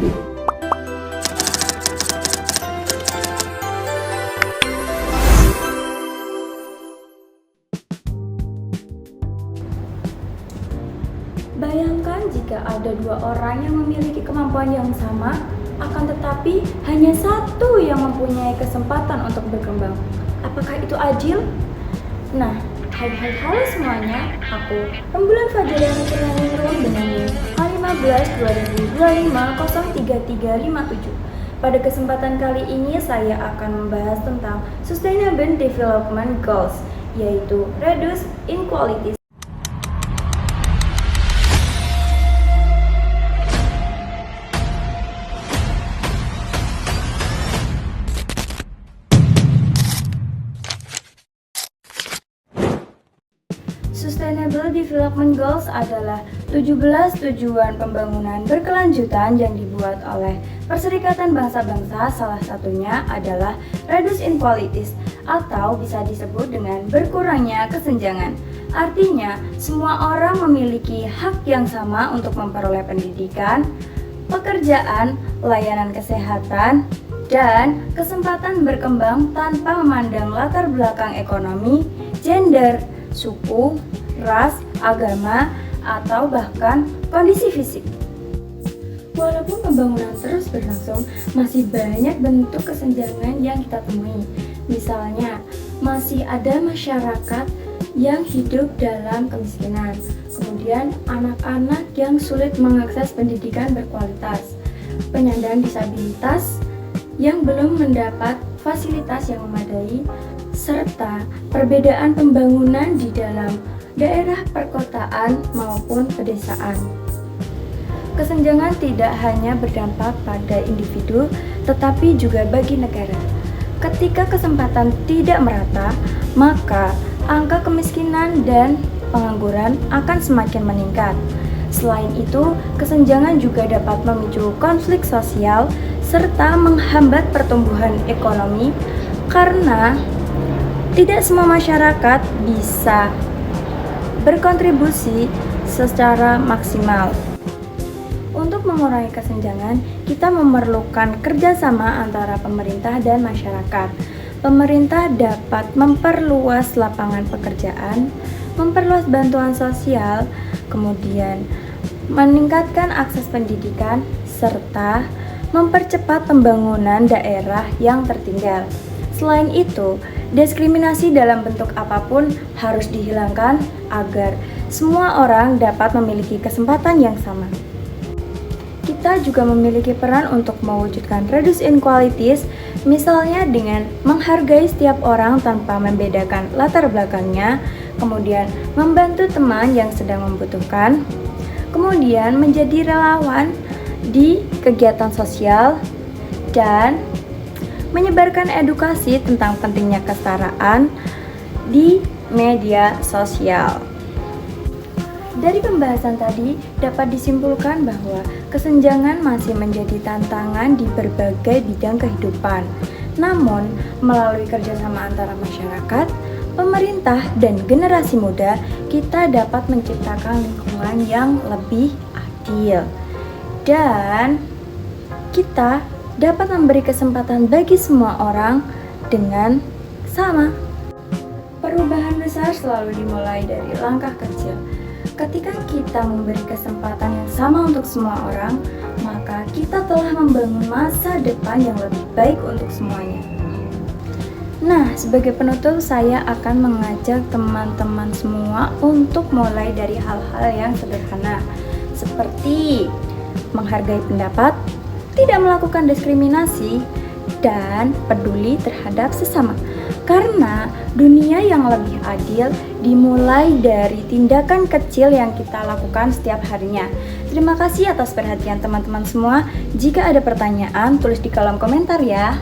Bayangkan jika ada dua orang yang memiliki kemampuan yang sama, akan tetapi hanya satu yang mempunyai kesempatan untuk berkembang. Apakah itu adil? Nah, hai halo semuanya, aku Rembulan Fajariana Purnaningsih dengan NIM H15 2025 03357. Pada kesempatan kali ini saya akan membahas tentang Sustainable Development Goals, yaitu Reduce Inequalities. Sustainable Development Goals adalah 17 tujuan pembangunan berkelanjutan yang dibuat oleh Perserikatan Bangsa-Bangsa. Salah satunya adalah Reduce Inequalities atau bisa disebut dengan berkurangnya kesenjangan. Artinya, semua orang memiliki hak yang sama untuk memperoleh pendidikan, pekerjaan, layanan kesehatan, dan kesempatan berkembang tanpa memandang latar belakang ekonomi, gender, suku, ras, agama, atau bahkan kondisi fisik. Walaupun pembangunan terus berlangsung, masih banyak bentuk kesenjangan yang kita temui. Misalnya, masih ada masyarakat yang hidup dalam kemiskinan, kemudian anak-anak yang sulit mengakses pendidikan berkualitas, penyandang disabilitas yang belum mendapat fasilitas yang memadai, serta perbedaan pembangunan di dalam daerah perkotaan maupun pedesaan. Kesenjangan tidak hanya berdampak pada individu, tetapi juga bagi negara. Ketika kesempatan tidak merata, maka angka kemiskinan dan pengangguran akan semakin meningkat. Selain itu, kesenjangan juga dapat memicu konflik sosial serta menghambat pertumbuhan ekonomi karena tidak semua masyarakat bisa berkontribusi secara maksimal. Untuk mengurangi kesenjangan, kita memerlukan kerjasama antara pemerintah dan masyarakat. Pemerintah dapat memperluas lapangan pekerjaan, memperluas bantuan sosial, kemudian meningkatkan akses pendidikan, serta mempercepat pembangunan daerah yang tertinggal. Selain itu, diskriminasi dalam bentuk apapun harus dihilangkan agar semua orang dapat memiliki kesempatan yang sama. Kita juga memiliki peran untuk mewujudkan reduce inequalities, misalnya dengan menghargai setiap orang tanpa membedakan latar belakangnya, kemudian membantu teman yang sedang membutuhkan, kemudian menjadi relawan di kegiatan sosial, dan menyebarkan edukasi tentang pentingnya kesetaraan di media sosial. Dari pembahasan tadi dapat disimpulkan bahwa kesenjangan masih menjadi tantangan di berbagai bidang kehidupan. Namun, melalui kerjasama antara masyarakat, pemerintah, dan generasi muda, kita dapat menciptakan lingkungan yang lebih adil. Dan kita dapat memberi kesempatan bagi semua orang dengan sama. Perubahan besar selalu dimulai dari langkah kecil. Ketika kita memberi kesempatan yang sama untuk semua orang, maka kita telah membangun masa depan yang lebih baik untuk semuanya. Nah, sebagai penutup, saya akan mengajak teman-teman semua untuk mulai dari hal-hal yang sederhana, seperti menghargai pendapat, tidak melakukan diskriminasi, dan peduli terhadap sesama. Karena dunia yang lebih adil dimulai dari tindakan kecil yang kita lakukan setiap harinya. Terima kasih atas perhatian teman-teman semua. Jika ada pertanyaan, tulis di kolom komentar ya.